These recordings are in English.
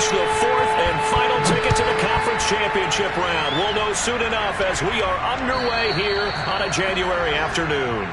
clinch the fourth and final ticket to the conference championship round. We'll know soon enough as we are underway here on a January afternoon.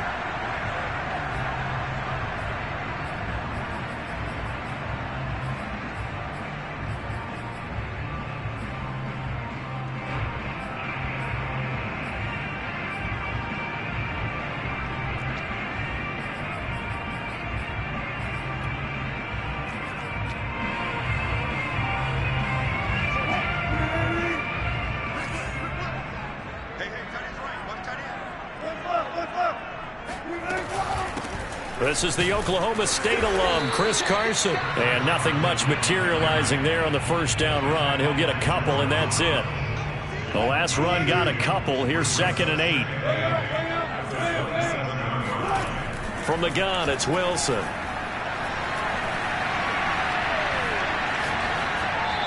This is the Oklahoma State alum, Chris Carson. And nothing much materializing there on the first down run. He'll get a couple, and that's it. The last run got a couple. Here's 2nd and 8. From the gun, it's Wilson.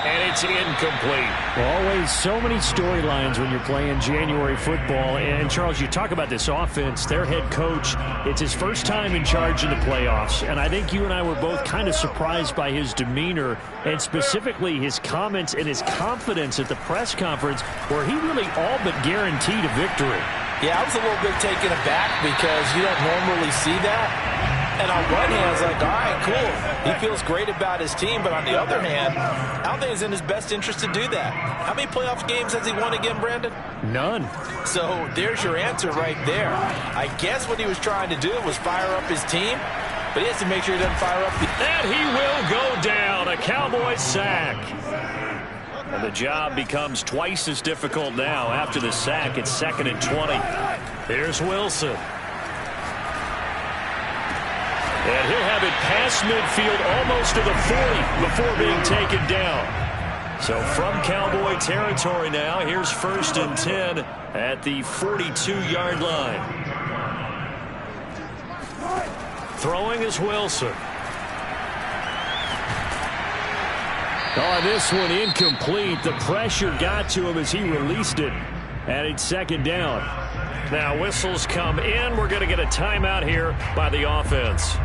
And it's incomplete. Always so many storylines when you're playing January football. And, Charles, you talk about this offense, their head coach, it's his first time in charge in the playoffs. And I think you and I were both kind of surprised by his demeanor and specifically his comments and his confidence at the press conference where he really all but guaranteed a victory. Yeah, I was a little bit taken aback because you don't normally see that. And on one hand, I was like, all right, cool. He feels great about his team. But on the other hand, I don't think it's in his best interest to do that. How many playoff games has he won again, Brandon? None. So there's your answer right there. I guess what he was trying to do was fire up his team. But he has to make sure he doesn't fire up the... And he will go down. A Cowboys sack. And the job becomes twice as difficult now. After the sack, it's 2nd and 20. Here's Wilson. And he'll have it past midfield almost to the 40 before being taken down. So from Cowboy territory now, here's 1st and 10 at the 42-yard line. Throwing is Wilson. Oh, this one incomplete. The pressure got to him as he released it. And it's 2nd down. Now whistles come in. We're going to get a timeout here by the offense.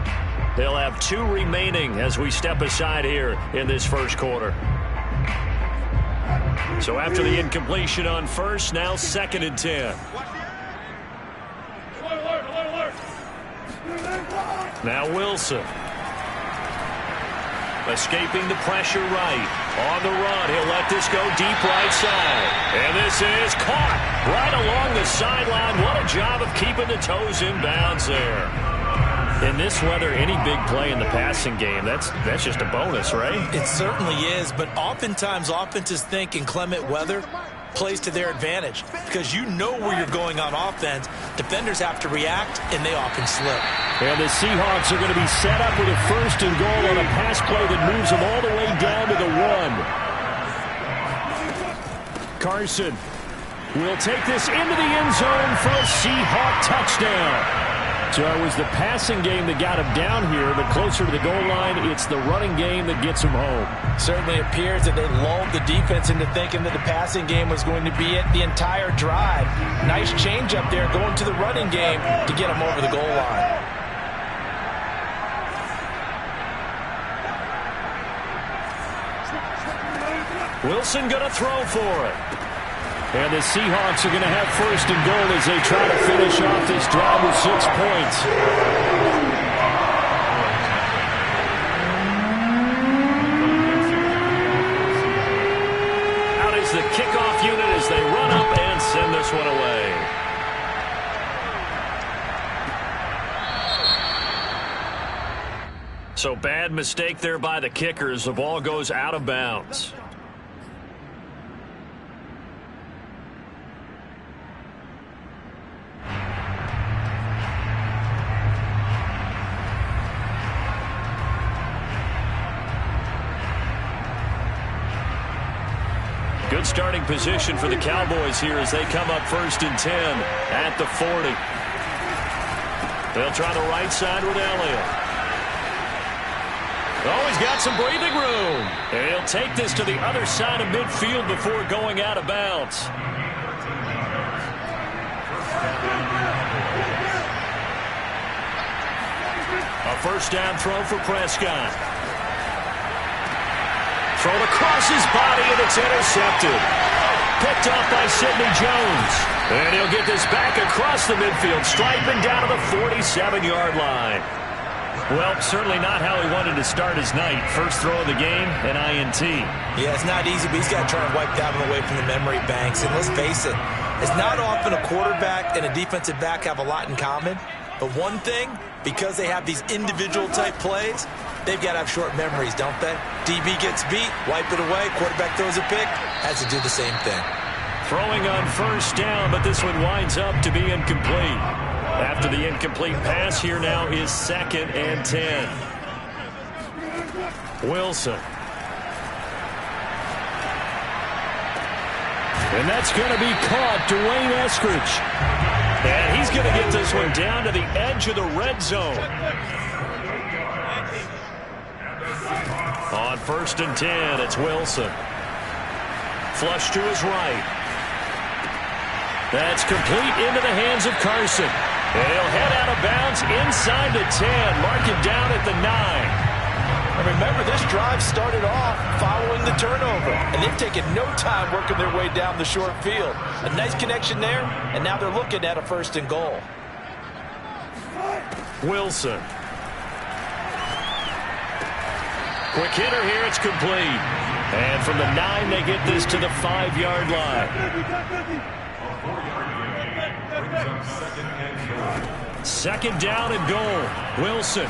They'll have 2 remaining as we step aside here in this first quarter. So after the incompletion on first, now 2nd and 10. Now Wilson. Escaping the pressure right. On the run, he'll let this go deep right side. And this is caught right along the sideline. What a job of keeping the toes in bounds there. In this weather, any big play in the passing game, that's just a bonus, right? It certainly is, but oftentimes offenses think inclement weather plays to their advantage because you know where you're going on offense. Defenders have to react, and they often slip. And the Seahawks are going to be set up with a 1st and goal on a pass play that moves them all the way down to the 1. Carson will take this into the end zone for a Seahawk touchdown. So it was the passing game that got him down here, but closer to the goal line, it's the running game that gets him home. Certainly appears that they lulled the defense into thinking that the passing game was going to be it the entire drive. Nice change up there going to the running game to get him over the goal line. Wilson going to throw for it. And the Seahawks are going to have 1st and goal as they try to finish off this drive with 6 points. Out is the kickoff unit as they run up and send this one away. So bad mistake there by the kickers. The ball goes out of bounds. Good starting position for the Cowboys here as they come up 1st and 10 at the 40. They'll try the right side with Elliott. Oh, he's got some breathing room. And he'll take this to the other side of midfield before going out of bounds. A 1st down throw for Prescott. thrown across his body, and it's intercepted. Picked off by Sidney Jones. And he'll get this back across the midfield stripe and down to the 47-yard line. Well, certainly not how he wanted to start his night. First throw of the game, an INT. Yeah, it's not easy, but he's got to try and wipe that one away from the memory banks. And let's face it, it's not often a quarterback and a defensive back have a lot in common. But one thing, because they have these individual type plays, they've got to have short memories, don't they? DB gets beat, wipe it away, quarterback throws a pick, has to do the same thing. Throwing on first down, but this one winds up to be incomplete. After the incomplete pass, here now is 2nd and 10. Wilson. And that's going to be caught. Dwayne Eskridge. And he's going to get this one down to the edge of the red zone. On 1st and 10, it's Wilson. Flush to his right. That's complete into the hands of Carson. And he'll head out of bounds inside the 10. Mark him down at the 9. And remember, this drive started off following the turnover. And they've taken no time working their way down the short field. A nice connection there, and now they're looking at a 1st and goal. Wilson. Quick hitter here, it's complete. And from the 9, they get this to the 5-yard line. 2nd down and goal. Wilson.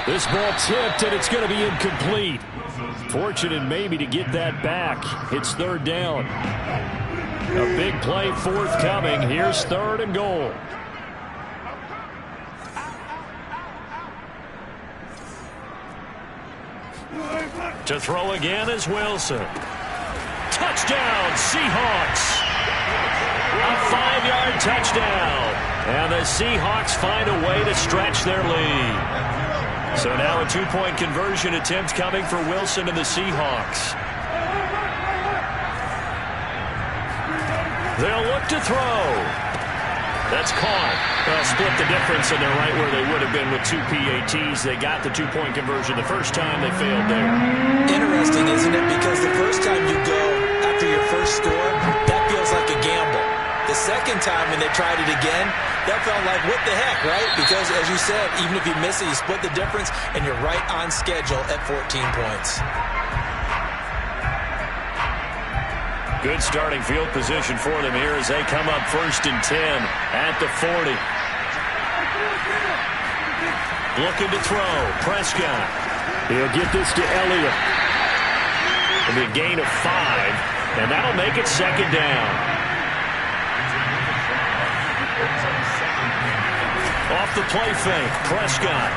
This ball tipped, and it's going to be incomplete. Fortunate maybe to get that back. It's 3rd down. A big play forthcoming. Here's 3rd and goal. To throw again is Wilson. Touchdown, Seahawks. A 5-yard touchdown. And the Seahawks find a way to stretch their lead. So now a 2-point conversion attempt coming for Wilson and the Seahawks. They'll look to throw. That's caught. They'll split the difference, and they're right where they would have been with 2 PATs. They got the 2-point conversion the first time. They failed there. Interesting, isn't it? Because the first time you go after your first score, that feels like a gamble. The second time when they tried it again, that felt like, what the heck, right? Because, as you said, even if you miss it, you split the difference, and you're right on schedule at 14 points. Good starting field position for them here as they come up 1st and 10 at the 40. Looking to throw. Prescott. He'll get this to Elliott. It'll be a gain of 5, and that'll make it 2nd down. Off the play fake, Prescott.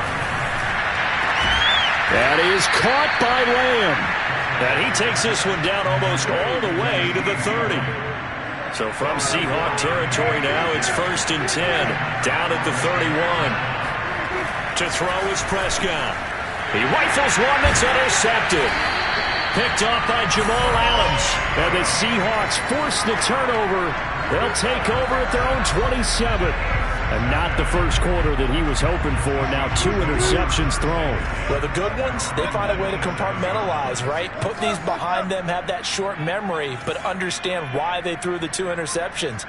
That is caught by Lamb. And he takes this one down almost all the way to the 30. So from Seahawk territory now, it's 1st and 10. Down at the 31. To throw is Prescott. He rifles one that's intercepted. Picked off by Jamal Adams. And the Seahawks force the turnover. They'll take over at their own 27. And not the first quarter that he was hoping for. Now 2 interceptions thrown. Well, the good ones, they find a way to compartmentalize, right? Put these behind them, have that short memory, but understand why they threw the 2 interceptions.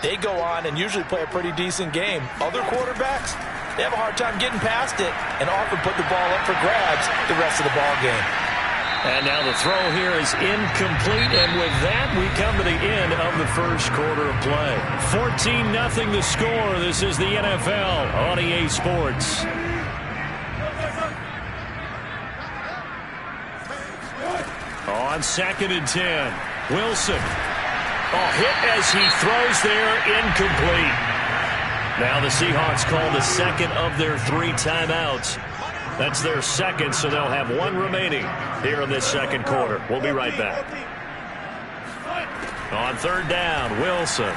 They go on and usually play a pretty decent game. Other quarterbacks, they have a hard time getting past it and often put the ball up for grabs the rest of the ball game. And now the throw here is incomplete, and with that, we come to the end of the first quarter of play. 14-0 the score. This is the NFL on EA Sports. On 2nd and 10, Wilson. Hit as he throws there, incomplete. Now the Seahawks call the 2nd of their 3 timeouts. That's their 2nd, so they'll have 1 remaining here in this 2nd quarter. We'll be right back. On 3rd down, Wilson.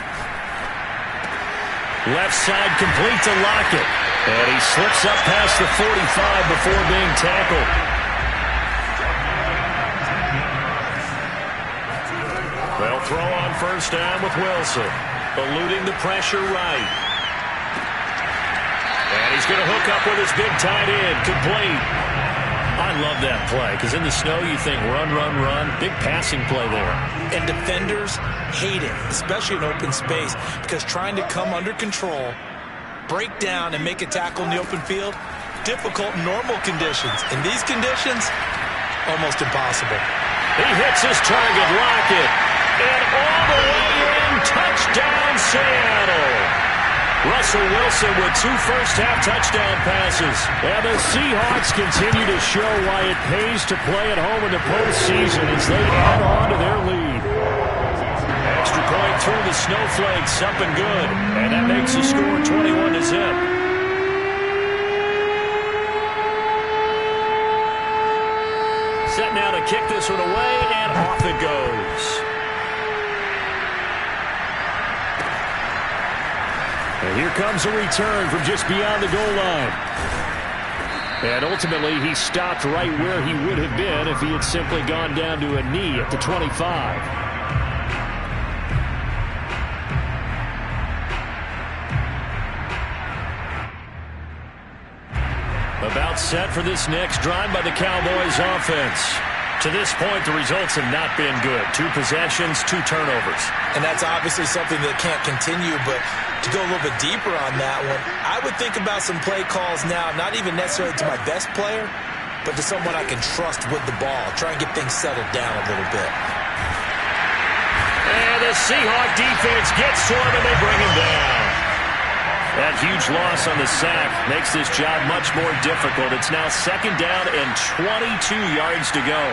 Left side complete to Lockett. And he slips up past the 45 before being tackled. They'll throw on 1st down with Wilson. Eluding the pressure right. And he's going to hook up with his big tight end. Complete. A I love that play because in the snow you think run, run, run. Big passing play there. And defenders hate it, especially in open space, because trying to come under control, break down, and make a tackle in the open field, difficult in normal conditions. In these conditions, almost impossible. He hits his target, Lockett, and all the way in, touchdown Seattle. Russell Wilson with 2 first-half touchdown passes. And the Seahawks continue to show why it pays to play at home in the postseason as they add on to their lead. Extra point through the Snowflakes, up and good. And that makes the score 21-0. Set now to kick this one away, and off it goes. And here comes a return from just beyond the goal line. And ultimately, he stopped right where he would have been if he had simply gone down to a knee at the 25. About set for this next drive by the Cowboys offense. To this point, the results have not been good. 2 possessions, 2 turnovers. And that's obviously something that can't continue, but to go a little bit deeper on that one, I would think about some play calls now, not even necessarily to my best player, but to someone I can trust with the ball. Try and get things settled down a little bit. And the Seahawk defense gets to him, and they bring him down. That huge loss on the sack makes this job much more difficult. It's now 2nd down and 22 yards to go.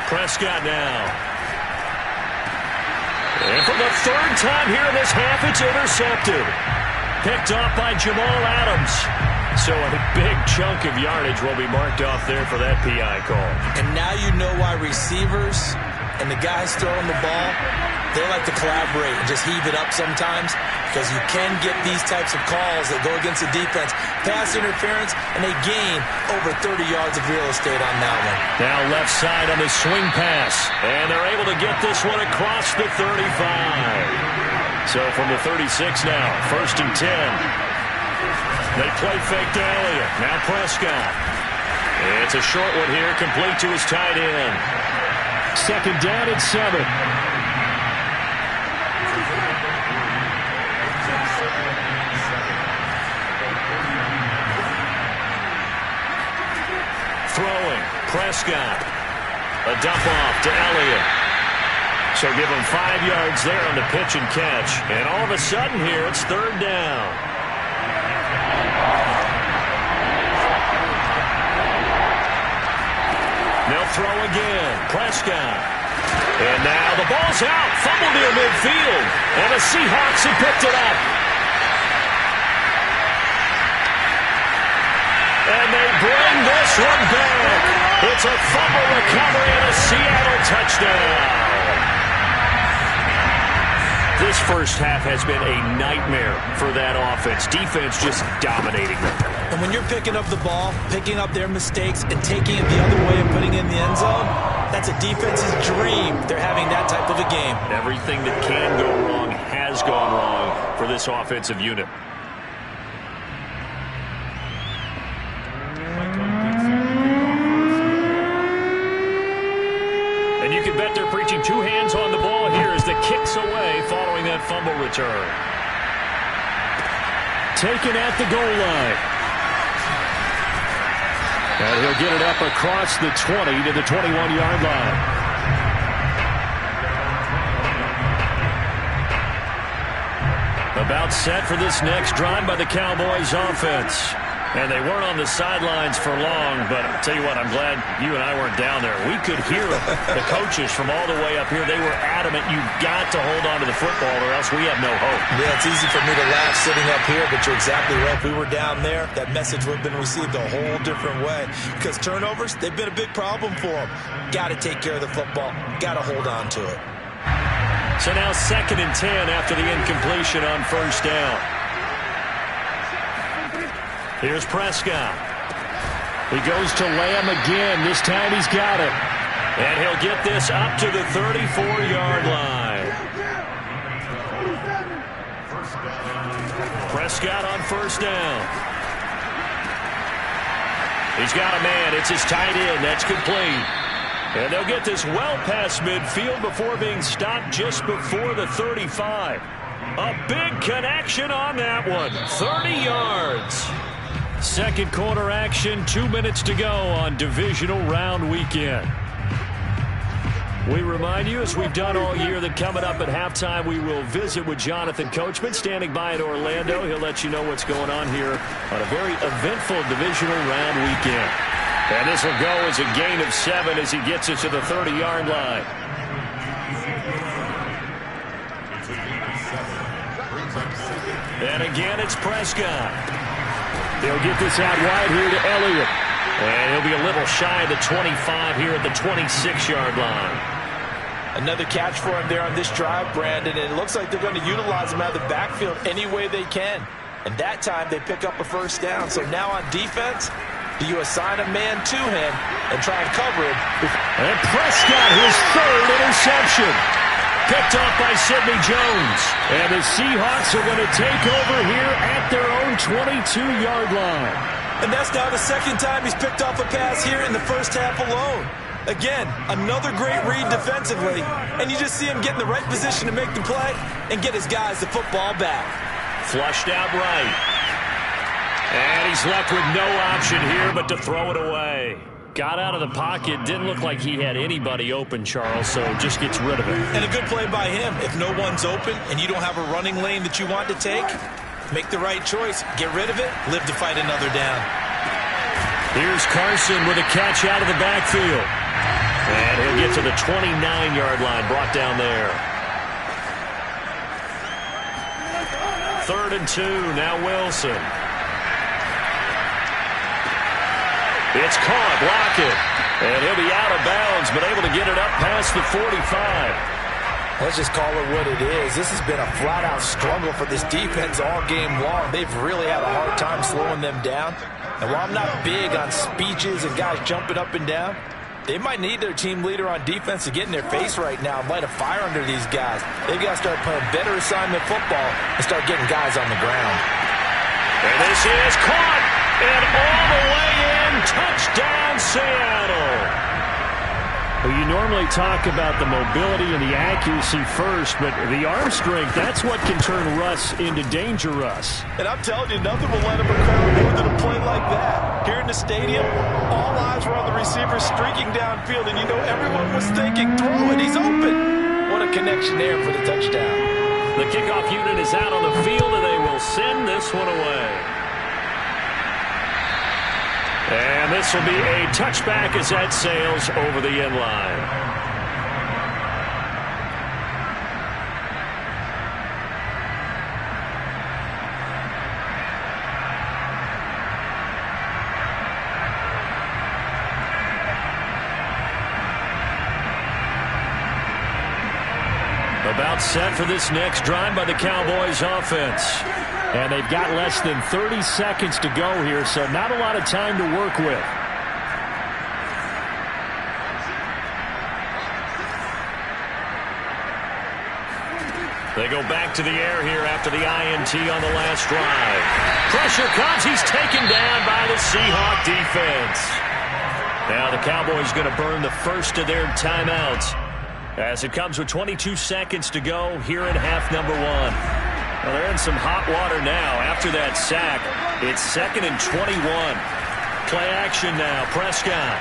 Prescott now. And for the 3rd time here in this half, it's intercepted. Picked off by Jamal Adams. So a big chunk of yardage will be marked off there for that PI call. And now you know why receivers and the guys throwing the ball, they like to collaborate and just heave it up sometimes, because you can get these types of calls that go against the defense. Pass interference, and they gain over 30 yards of real estate on that one. Now left side on the swing pass, and they're able to get this one across the 35. So from the 36 now, 1st and 10. They play fake to Elliott. Now Prescott. It's a short one here, complete to his tight end. 2nd down and 7. Throwing, Prescott. A dump off to Elliott. So give him 5 yards there on the pitch and catch. And all of a sudden here, it's 3rd down. They'll throw again. Prescott. And now the ball's out. Fumble near midfield. And the Seahawks have picked it up. And they bring this one back. It's a fumble recovery and a Seattle touchdown. This first half has been a nightmare for that offense. Defense just dominating them. And when you're picking up the ball, picking up their mistakes, and taking it the other way and putting it in the end zone, that's a defense's dream. They're having that type of a game. Everything that can go wrong has gone wrong for this offensive unit. And you can bet they're preaching 2 hands on the ball here as the kick's away following that fumble return. Taken at the goal line. And he'll get it up across the 20 to the 21-yard line. About set for this next drive by the Cowboys offense. And they weren't on the sidelines for long, but I'll tell you what, I'm glad you and I weren't down there. We could hear the coaches from all the way up here. They were adamant, you've got to hold on to the football or else we have no hope. Yeah, it's easy for me to laugh sitting up here, but you're exactly right. If we were down there, that message would have been received a whole different way. Because turnovers, they've been a big problem for them. Got to take care of the football. Got to hold on to it. So now 2nd and 10 after the incompletion on 1st down. Here's Prescott. He goes to Lamb again. This time he's got it. And he'll get this up to the 34-yard line. Prescott on 1st down. He's got a man. It's his tight end. That's complete. And they'll get this well past midfield before being stopped just before the 35. A big connection on that one. 30 yards. Second quarter action, 2 minutes to go on divisional round weekend. We remind you, as we've done all year, that coming up at halftime, we will visit with Jonathan Coachman, standing by in Orlando. He'll let you know what's going on here on a very eventful divisional round weekend. And this will go as a gain of 7 as he gets it to the 30-yard line. And again, it's Prescott. He'll get this out wide here to Elliott. And he'll be a little shy of the 25 here at the 26-yard line. Another catch for him there on this drive, Brandon. And it looks like they're going to utilize him out of the backfield any way they can. And that time they pick up a first down. So now on defense, do you assign a man to him and try and cover him? And Prescott, his third interception. Picked off by Sidney Jones. And the Seahawks are going to take over here at their own 22-yard line. And that's now the second time he's picked off a pass here in the first half alone. Again, another great read defensively, and you just see him get in the right position to make the play and get his guys the football back. Flushed out right. And he's left with no option here but to throw it away. Got out of the pocket, didn't look like he had anybody open, Charles, so just gets rid of it. And a good play by him. If no one's open and you don't have a running lane that you want to take, make the right choice, get rid of it, live to fight another down. Here's Carson with a catch out of the backfield. And he'll get to the 29-yard line, brought down there. 3rd and 2, now Wilson. It's caught, Lockett. And he'll be out of bounds, but able to get it up past the 45. Let's just call it what it is. This has been a flat-out struggle for this defense all game long. They've really had a hard time slowing them down. And while I'm not big on speeches and guys jumping up and down, they might need their team leader on defense to get in their face right now and light a fire under these guys. They've got to start playing better assignment football and start getting guys on the ground. And this is caught. And all the way in. Touchdown, Seattle. Well, you normally talk about the mobility and the accuracy first, but the arm strength, that's what can turn Russ into Danger Russ. And I'm telling you, nothing will let him occur more than a play like that. Here in the stadium, all eyes were on the receiver streaking downfield, and you know everyone was thinking, throw it, he's open. What a connection there for the touchdown. The kickoff unit is out on the field, and they will send this one away. And this will be a touchback as that sails over the end line. About set for this next drive by the Cowboys offense. And they've got less than 30 seconds to go here, so not a lot of time to work with. They go back to the air here after the INT on the last drive. Pressure comes. He's taken down by the Seahawk defense. Now the Cowboys going to burn the first of their timeouts as it comes with 22 seconds to go here in half number 1. Well, they're in some hot water now. After that sack, it's 2nd and 21. Play action now. Prescott.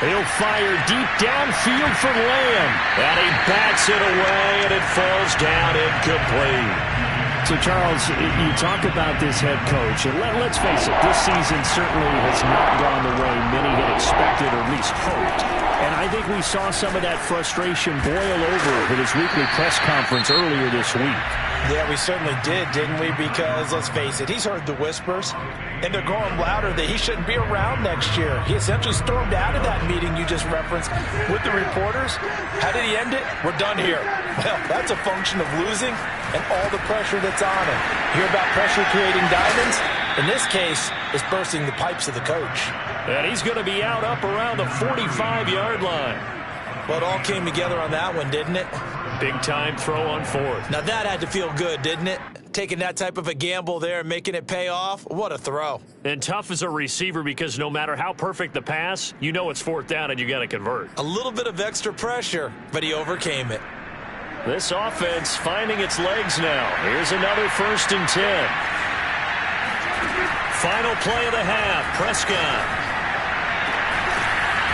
He'll fire deep downfield for Lamb. And he bats it away, and it falls down incomplete. So, Charles, you talk about this head coach, and let's face it, this season certainly has not gone the way many had expected or at least hoped. And I think we saw some of that frustration boil over with his weekly press conference earlier this week. Yeah, we certainly did, didn't we? Because, let's face it, he's heard the whispers, and they're growing louder that he shouldn't be around next year. He essentially stormed out of that meeting you just referenced with the reporters. How did he end it? We're done here. Well, that's a function of losing and all the pressure that's on him. You hear about pressure creating diamonds? In this case, it's bursting the pipes of the coach. And he's going to be out up around the 45-yard line. Well, it all came together on that one, didn't it? Big-time throw on 4th. Now that had to feel good, didn't it? taking that type of a gamble there and making it pay off. What a throw. And tough as a receiver because no matter how perfect the pass, you know it's fourth down and you got to convert. A little bit of extra pressure, but he overcame it. This offense finding its legs now. Here's another 1st and 10. Final play of the half. Prescott.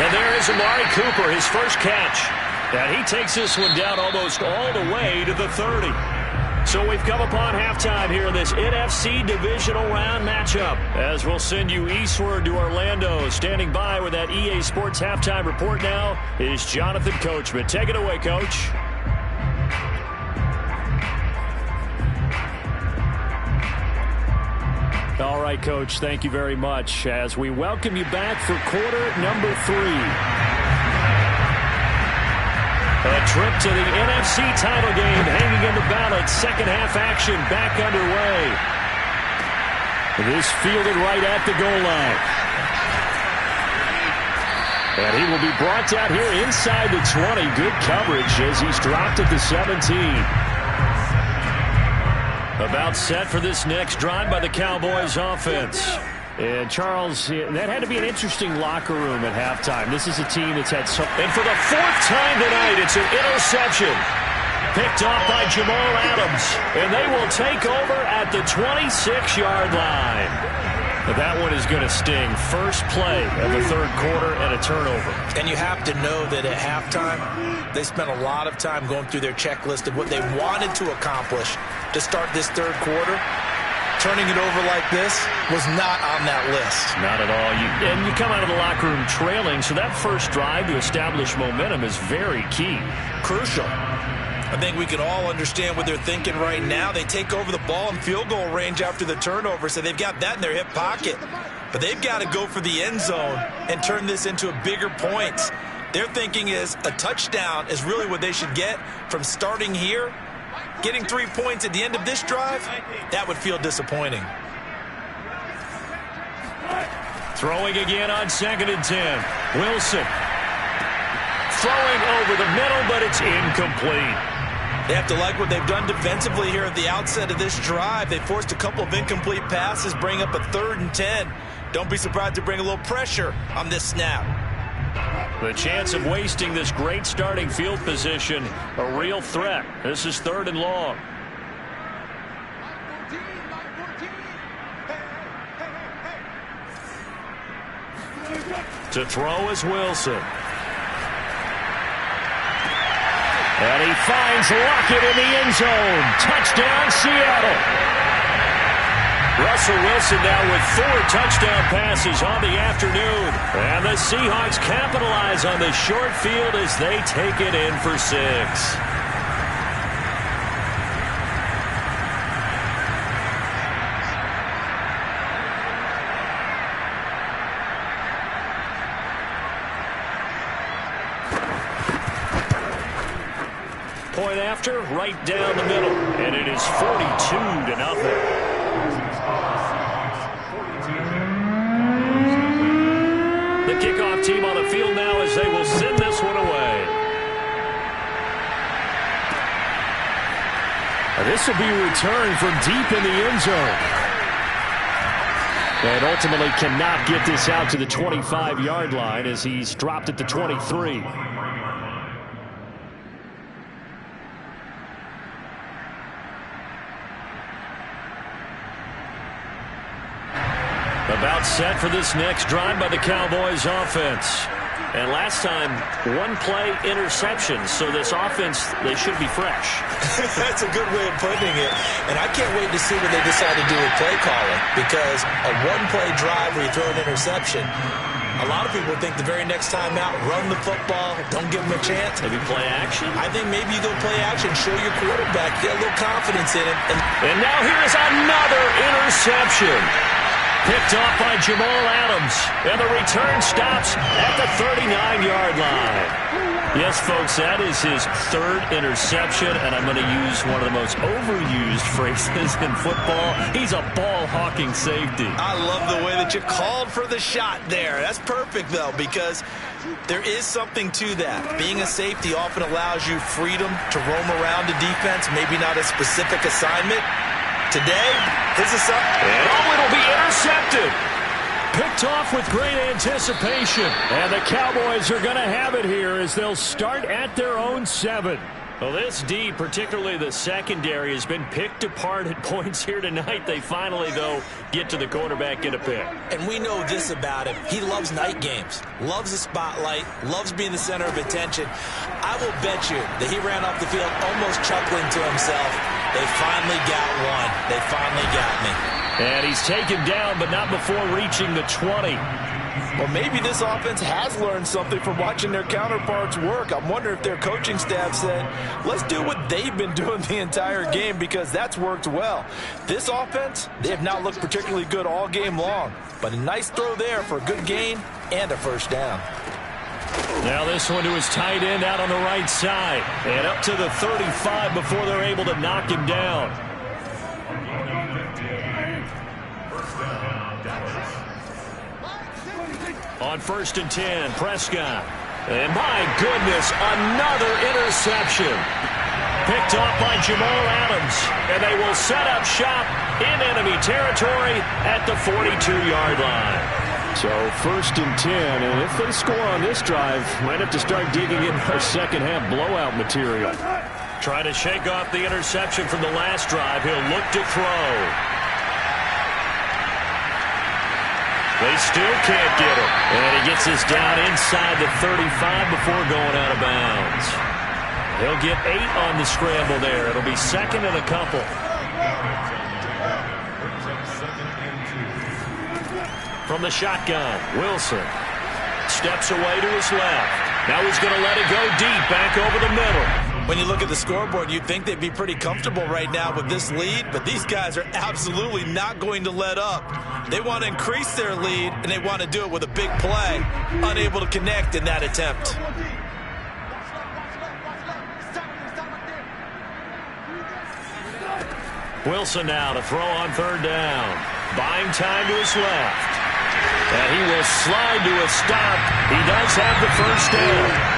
And there is Amari Cooper, his first catch. And he takes this one down almost all the way to the 30. So we've come upon halftime here in this NFC divisional round matchup. As we'll send you eastward to Orlando. Standing by with that EA Sports halftime report now is Jonathan Coachman. Take it away, Coach. All right, Coach, thank you very much as we welcome you back for quarter number 3. A trip to the NFC title game hanging in the balance. Second half action back underway. This fielded right at the goal line. And he will be brought out here inside the 20. Good coverage as he's dropped at the 17. About set for this next drive by the Cowboys offense. And, Charles, that had to be an interesting locker room at halftime. This is a team that's had so... And for the 4th time tonight, it's an interception. Picked off by Jamal Adams. And they will take over at the 26-yard line. But that one is going to sting. First play of the 3rd quarter and a turnover. And you have to know that at halftime, they spent a lot of time going through their checklist of what they wanted to accomplish to start this 3rd quarter. Turning it over like this was not on that list. Not at all. And you come out of the locker room trailing, so that first drive to establish momentum is very key. Crucial. I think we can all understand what they're thinking right now. They take over the ball in field goal range after the turnover, so they've got that in their hip pocket. But they've got to go for the end zone and turn this into a bigger point. Their thinking is a touchdown is really what they should get from starting here. Getting 3 points at the end of this drive, that would feel disappointing. Throwing again on 2nd and 10. Wilson. Throwing over the middle, but it's incomplete. They have to like what they've done defensively here at the outset of this drive. They forced a couple of incomplete passes, bring up a 3rd and 10. Don't be surprised to bring a little pressure on this snap. The chance of wasting this great starting field position, a real threat. This is 3rd and long. To throw is Wilson. And he finds Lockett in the end zone. Touchdown, Seattle. Russell Wilson now with 4 touchdown passes on the afternoon. And the Seahawks capitalize on the short field as they take it in for 6. Point after, right down the middle. And it is 42-0. The kickoff team on the field now as they will send this one away. This will be returned from deep in the end zone. And ultimately cannot get this out to the 25-yard line as he's dropped at the 23. About set for this next drive by the Cowboys offense. And last time, 1-play interception. So this offense, they should be fresh. That's a good way of putting it. And I can't wait to see what they decide to do with play calling. Because a 1-play drive where you throw an interception, a lot of people think the very next time out, run the football, don't give them a chance. Maybe play action? I think maybe you go play action, show your quarterback, get a little confidence in it. And now here is another interception. Picked off by Jamal Adams. And the return stops at the 39-yard line. Yes, folks, that is his 3rd interception, and I'm going to use one of the most overused phrases in football. He's a ball-hawking safety. I love the way that you called for the shot there. That's perfect, though, because there is something to that. Being a safety often allows you freedom to roam around the defense, maybe not a specific assignment. Today, this is something. Oh, it'll be intercepted. Picked off with great anticipation. And the Cowboys are going to have it here as they'll start at their own 7. Well, this D, particularly the secondary, has been picked apart at points here tonight. They finally, though, get to the quarterback, get a pick. And we know this about him. He loves night games, loves the spotlight, loves being the center of attention. I will bet you that he ran off the field almost chuckling to himself. They finally got one. They finally got me. And he's taken down, but not before reaching the 20. Well, maybe this offense has learned something from watching their counterparts work. I'm wondering if their coaching staff said, let's do what they've been doing the entire game, because that's worked well. This offense, they have not looked particularly good all game long, but a nice throw there for a good gain and a first down. Now this one to his tight end out on the right side, and up to the 35 before they're able to knock him down. On 1st and 10, Prescott. And my goodness, another interception. Picked off by Jamal Adams. And they will set up shop in enemy territory at the 42-yard line. So 1st and 10, and if they score on this drive, might have to start digging in our second half blowout material. Trying to shake off the interception from the last drive. He'll look to throw. They still can't get him. And he gets us down inside the 35 before going out of bounds. He'll get 8 on the scramble there. It'll be 2nd and a couple. From the shotgun, Wilson steps away to his left. Now he's going to let it go deep, back over the middle. When you look at the scoreboard, you'd think they'd be pretty comfortable right now with this lead, but these guys are absolutely not going to let up. They want to increase their lead, and they want to do it with a big play. Unable to connect in that attempt. Wilson now to throw on 3rd down. Buying time to his left. And he will slide to a stop. He does have the first down.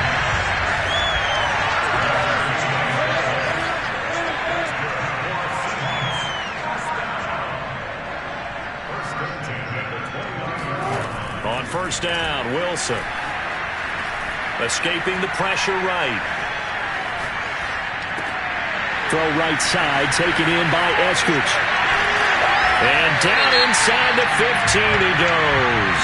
On 1st down, Wilson. Escaping the pressure right. Throw right side, taken in by Eskridge. And down inside the 15 he goes.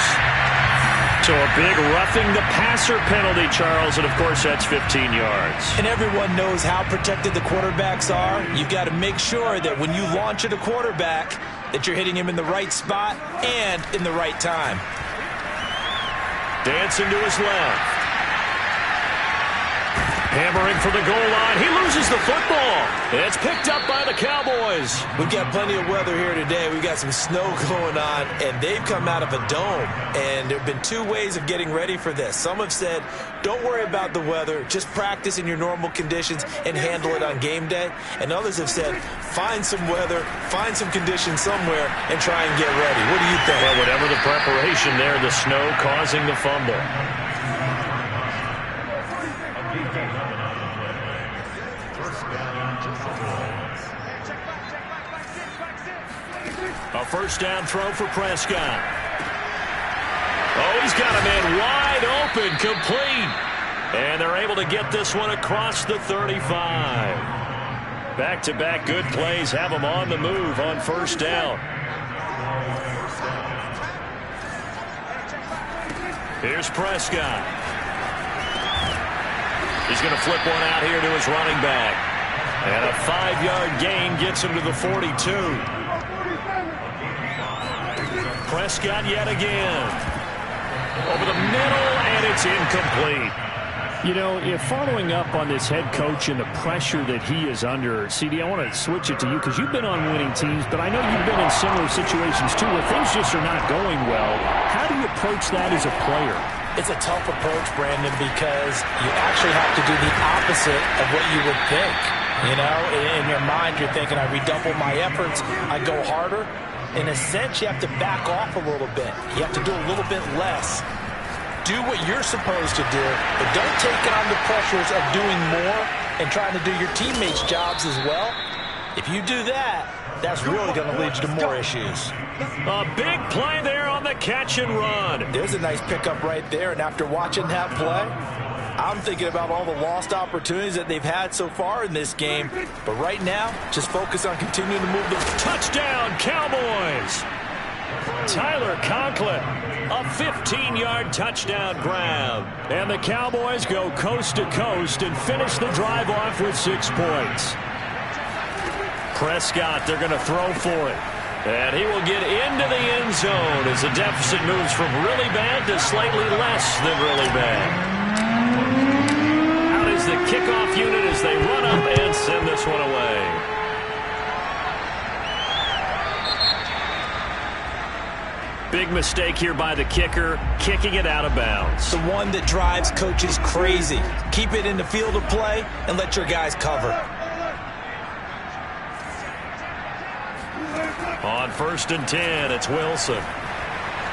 So a big roughing the passer penalty, Charles, and of course that's 15 yards. And everyone knows how protected the quarterbacks are. You've got to make sure that when you launch at a quarterback that you're hitting him in the right spot and in the right time. Dancing to his left. Hammering for the goal line. He loses the football. It's picked up by the Cowboys. We've got plenty of weather here today. We've got some snow going on, and they've come out of a dome. And there have been 2 ways of getting ready for this. Some have said, don't worry about the weather. Just practice in your normal conditions and handle it on game day. And others have said, find some weather, find some conditions somewhere, and try and get ready. What do you think? Well, whatever the preparation there, the snow causing the fumble. A 1st down throw for Prescott. Oh, he's got a man wide open, complete. And they're able to get this one across the 35. Back-to-back good plays have him on the move on 1st down. Here's Prescott. He's going to flip one out here to his running back. And a 5-yard gain gets him to the 42. Prescott yet again. Over the middle, and it's incomplete. You know, if following up on this head coach and the pressure that he is under, CD, I want to switch it to you because you've been on winning teams, but I know you've been in similar situations too where things just are not going well. How do you approach that as a player? It's a tough approach, Brandon, because you actually have to do the opposite of what you would think. You know, in your mind, you're thinking, I redouble my efforts, I go harder. In a sense, you have to back off a little bit. You have to do a little bit less. Do what you're supposed to do, but don't take on the pressures of doing more and trying to do your teammates' jobs as well. If you do that, that's really going to lead you to more issues. A big play there on the catch and run. There's a nice pickup right there, and after watching that play, I'm thinking about all the lost opportunities that they've had so far in this game. But right now, just focus on continuing to move the... Touchdown, Cowboys! Tyler Conklin, a 15-yard touchdown grab. And the Cowboys go coast to coast and finish the drive off with 6 points. Prescott, they're going to throw for it. And he will get into the end zone as the deficit moves from really bad to slightly less than really bad. Out is the kickoff unit as they run up and send this one away. Big mistake here by the kicker, kicking it out of bounds. The one that drives coaches crazy. Keep it in the field of play and let your guys cover. On 1st and 10, it's Wilson.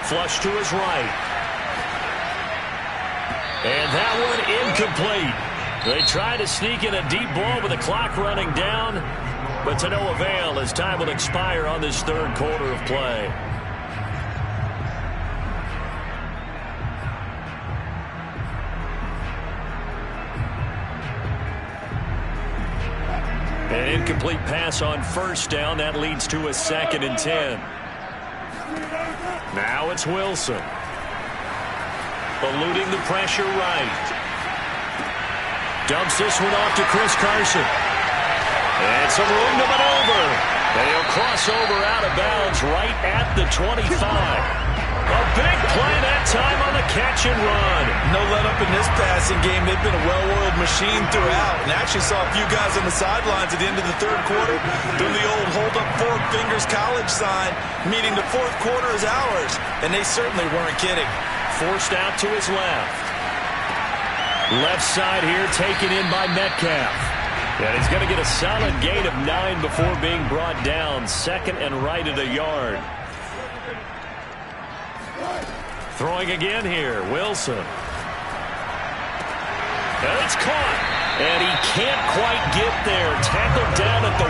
Flush to his right. And that one incomplete. They try to sneak in a deep ball with the clock running down, but to no avail as time will expire on this 3rd quarter of play. An incomplete pass on 1st down. That leads to a 2nd and 10. Now it's Wilson. Eluding the pressure right. Dumps this one off to Chris Carson. And some room to maneuver. And he'll cross over out of bounds right at the 25. A big play that time on the catch and run. No let up in this passing game. They've been a well-oiled machine throughout. And actually saw a few guys on the sidelines at the end of the 3rd quarter do the old hold up 4 fingers college sign, meaning the 4th quarter is ours. And they certainly weren't kidding. Forced out to his left. Left side here taken in by Metcalf. And he's going to get a solid gain of 9 before being brought down. 2nd and right at a yard. Throwing again here, Wilson. And it's caught. And he can't quite get there. Tackled down at the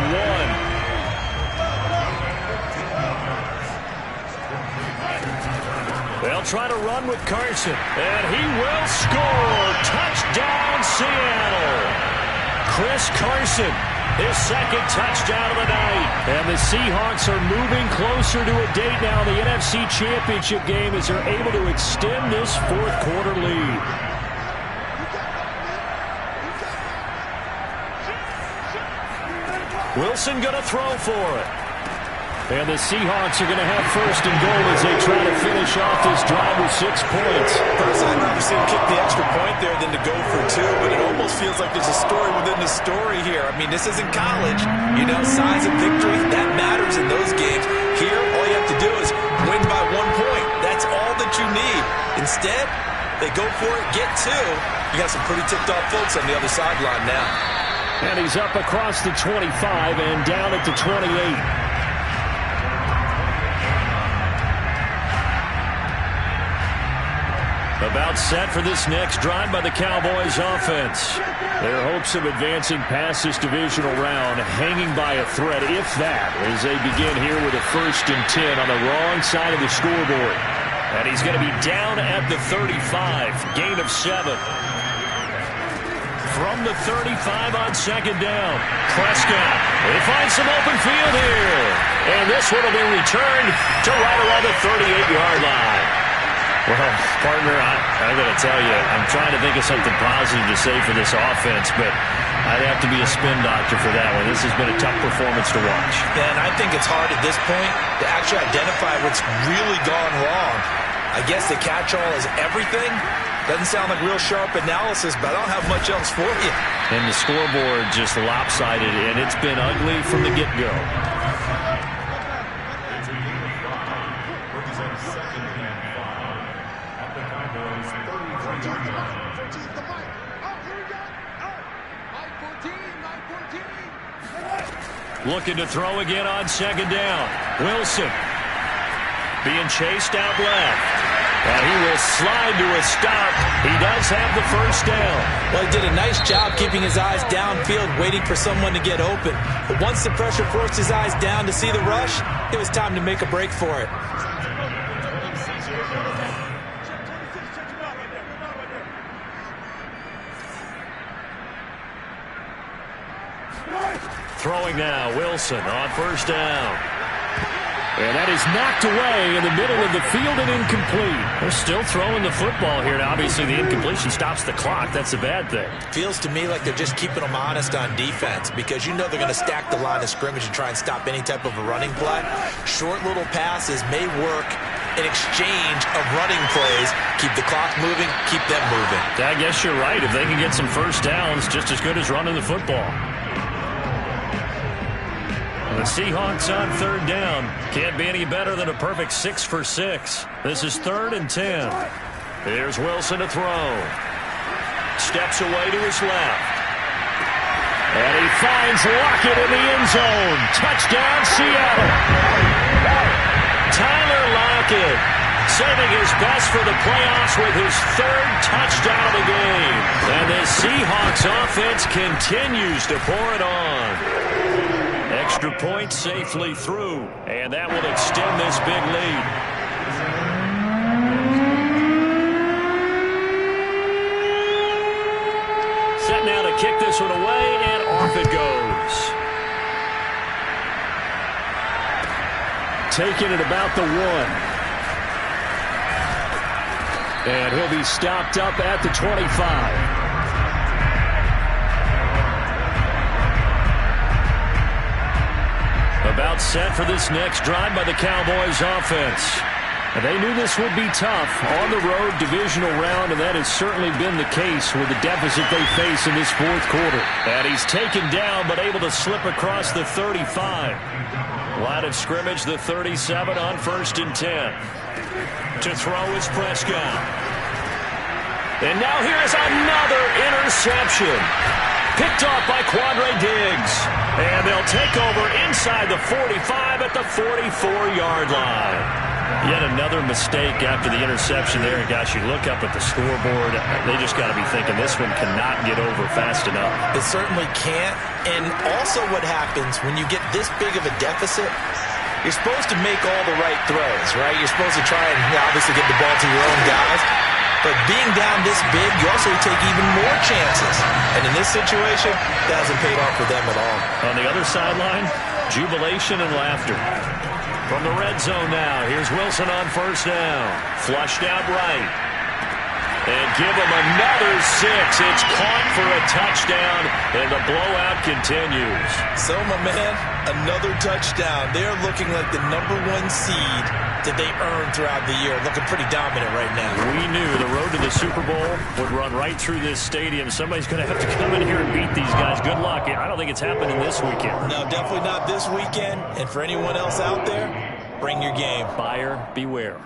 1. They'll try to run with Carson. And he will score. Touchdown, Seattle. Chris Carson, his 2nd touchdown of the night. And the Seahawks are moving closer to a date now in the NFC Championship game as they're able to extend this 4th quarter lead. Wilson going to throw for it. And the Seahawks are going to have 1st and goal as they try to finish off this drive with 6 points. Personally, I'd rather see him kick the extra point there than to go for 2, but it almost feels like there's a story within the story here. I mean, this isn't college. You know, size of victory, that matters in those games. Here, all you have to do is win by 1 point. That's all that you need. Instead, they go for it, get 2. You got some pretty ticked-off folks on the other sideline now. And he's up across the 25 and down at the 28. About set for this next drive by the Cowboys offense. Their hopes of advancing past this divisional round hanging by a thread, if that, as they begin here with a 1st and 10 on the wrong side of the scoreboard. And he's going to be down at the 35, gain of 7. From the 35 on 2nd down, Prescott. They find some open field here. And this one will be returned to right around the 38-yard line. Well, partner, I got to tell you, I'm trying to think of something positive to say for this offense, but I'd have to be a spin doctor for that one. This has been a tough performance to watch. And I think it's hard at this point to actually identify what's really gone wrong. I guess the catch-all is everything. Doesn't sound like real sharp analysis, but I don't have much else for you. And the scoreboard just lopsided, and it's been ugly from the get-go. Looking to throw again on 2nd down. Wilson being chased out left. And he will will slide to a stop. He does have the first down. Well, he did a nice job keeping his eyes downfield, waiting for someone to get open. But once the pressure forced his eyes down to see the rush, it was time to make a break for it. Throwing now, Wilson on first down. And that is knocked away in the middle of the field and incomplete. They're still throwing the football here. Now, obviously, the incompletion stops the clock. That's a bad thing. Feels to me like they're just keeping them honest on defense because you know they're going to stack the line of scrimmage and try and stop any type of a running play. Short little passes may work in exchange of running plays. Keep the clock moving, keep them moving. I guess you're right. If they can get some first downs, just as good as running the football. The Seahawks on third down. Can't be any better than a perfect 6 for 6. This is 3rd and 10. Here's Wilson to throw. Steps away to his left. And he finds Lockett in the end zone. Touchdown, Seattle. Tyler Lockett saving his best for the playoffs with his 3rd touchdown of the game. And the Seahawks offense continues to pour it on. Extra point safely through, and that will extend this big lead. Set now to kick this one away, and off it goes. Taking it about the 1. And he'll be stopped up at the 25. About set for this next drive by the Cowboys offense. And they knew this would be tough on the road divisional round, and that has certainly been the case with the deficit they face in this 4th quarter. And he's taken down but able to slip across the 35. Line of scrimmage, the 37 on 1st and 10. To throw is Prescott. And now here is another interception. Picked off by Quandre Diggs. And they'll take over inside the 45 at the 44-yard line. Yet another mistake after the interception there. And gosh, you look up at the scoreboard, they just got to be thinking this one cannot get over fast enough. It certainly can't. And also what happens when you get this big of a deficit, you're supposed to make all the right throws, right? You're supposed to try and obviously get the ball to your own guys. But being down this big, you also take even more chances. And in this situation, that hasn't paid off for them at all. On the other sideline, jubilation and laughter. From the red zone now, here's Wilson on first down. Flushed out right. And give him another 6. It's caught for a touchdown, and the blowout continues. So, my man, another touchdown. They're looking like the #1 seed that they earned throughout the year. Looking pretty dominant right now. We knew the road to the Super Bowl would run right through this stadium. Somebody's going to have to come in here and beat these guys. Good luck. I don't think it's happening this weekend. No, definitely not this weekend. And for anyone else out there, bring your game. Buyer beware.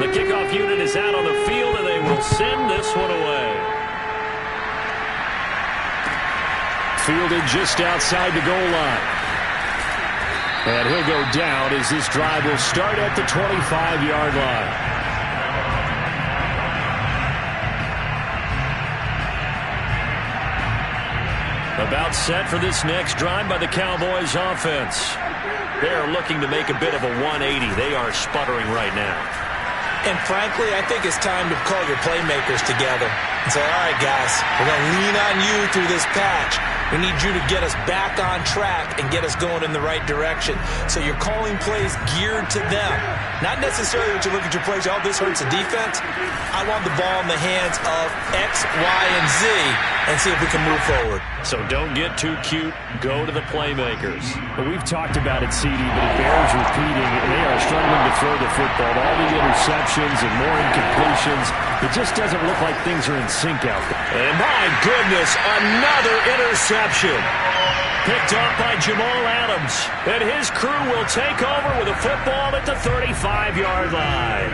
The kickoff unit is out on the field, and they will send this one away. Fielded just outside the goal line. And he'll go down as this drive will start at the 25-yard line. About set for this next drive by the Cowboys offense. They're looking to make a bit of a 180. They are sputtering right now. And frankly, I think it's time to call your playmakers together and say, all right, guys, we're going to lean on you through this patch. We need you to get us back on track and get us going in the right direction. So you're calling plays geared to them. Not necessarily that you look at your plays, oh, this hurts the defense. I want the ball in the hands of X, Y, and Z and see if we can move forward. So don't get too cute. Go to the playmakers. Well, we've talked about it, CD, but it bears repeating. They are struggling to throw the football. All the interceptions and more incompletions. It just doesn't look like things are in sync out there. And my goodness, another interception. Picked off by Jamal Adams. And his crew will take over with a football at the 35-yard line.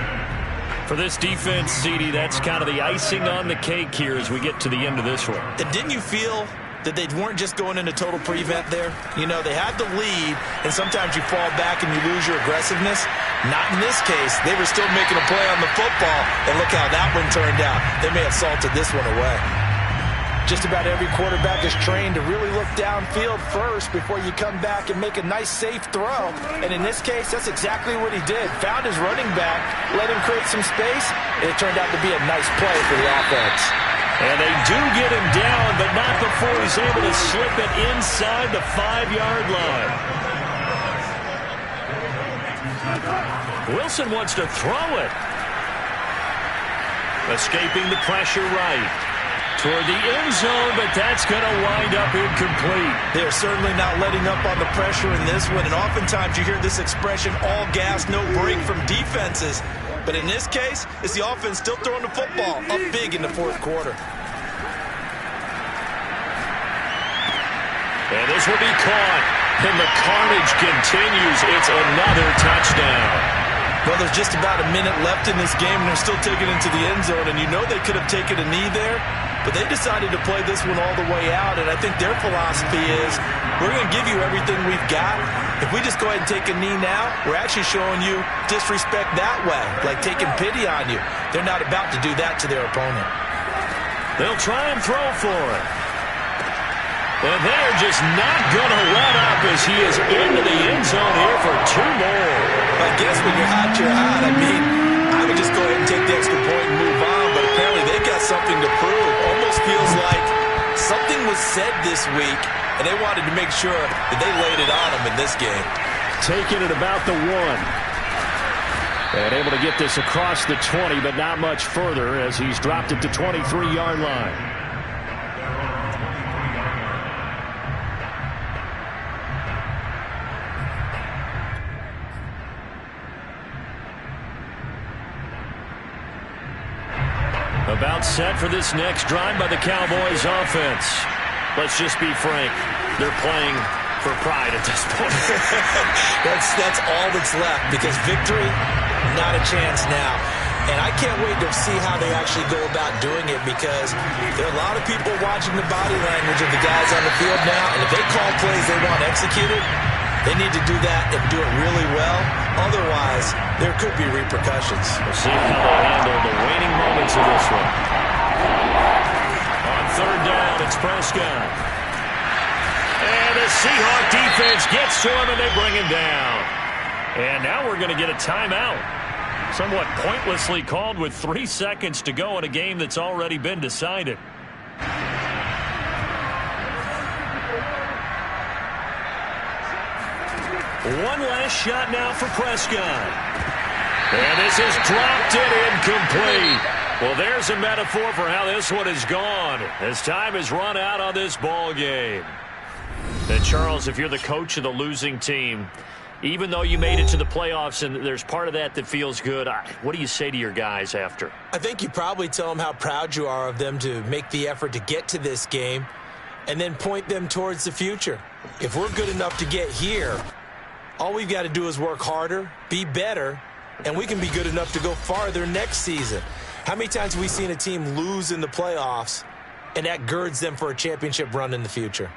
For this defense, CD, that's kind of the icing on the cake here as we get to the end of this one. And didn't you feel that they weren't just going into total prevent there? You know, they had the lead, and sometimes you fall back and you lose your aggressiveness. Not in this case. They were still making a play on the football, and look how that one turned out. They may have salted this one away. Just about every quarterback is trained to really look downfield first before you come back and make a nice, safe throw. And in this case, that's exactly what he did. Found his running back, let him create some space, and it turned out to be a nice play for the offense. And they do get him down, but not before he's able to slip it inside the 5-yard line. Wilson wants to throw it. Escaping the pressure right. Toward the end zone, but that's going to wind up incomplete. They're certainly not letting up on the pressure in this one, and oftentimes you hear this expression, all gas, no break from defenses. But in this case, it's the offense still throwing the football up big in the fourth quarter. And this will be caught, and the carnage continues. It's another touchdown. Well, there's just about a minute left in this game, and they're still taking it into the end zone, and you know they could have taken a knee there, but they decided to play this one all the way out, and I think their philosophy is, we're going to give you everything we've got. If we just go ahead and take a knee now, we're actually showing you disrespect that way, like taking pity on you. They're not about to do that to their opponent. They'll try and throw for it. And they're just not going to let up as he is into the end zone here for 2 more. I guess when you're hot, you're hot. I mean, I would just go ahead and take the extra point and move on, but apparently they've got something to prove. Almost feels like something was said this week, and they wanted to make sure that they laid it on them in this game. Taking it about the 1. And able to get this across the 20, but not much further as he's dropped it to 23-yard line. About set for this next drive by the Cowboys offense. Let's just be frank. They're playing for pride at this point. That's all that's left, because victory, not a chance now. And I can't wait to see how they actually go about doing it, because there are a lot of people watching the body language of the guys on the field now, and if they call plays they want executed, they need to do that and do it really well. Otherwise, there could be repercussions. We'll see how they handle the waning moments of this one. On 3rd down, it's Prescott. And the Seahawk defense gets to him, and they bring him down. And now we're going to get a timeout. Somewhat pointlessly called with 3 seconds to go in a game that's already been decided. One last shot now for Prescott. And this is dropped and incomplete. Well, there's a metaphor for how this one is gone, as time has run out on this ball game. And Charles, if you're the coach of the losing team, even though you made it to the playoffs and there's part of that that feels good, what do you say to your guys after? I think you probably tell them how proud you are of them to make the effort to get to this game, and then point them towards the future. If we're good enough to get here, all we've got to do is work harder, be better, and we can be good enough to go farther next season. How many times have we seen a team lose in the playoffs, and that girds them for a championship run in the future?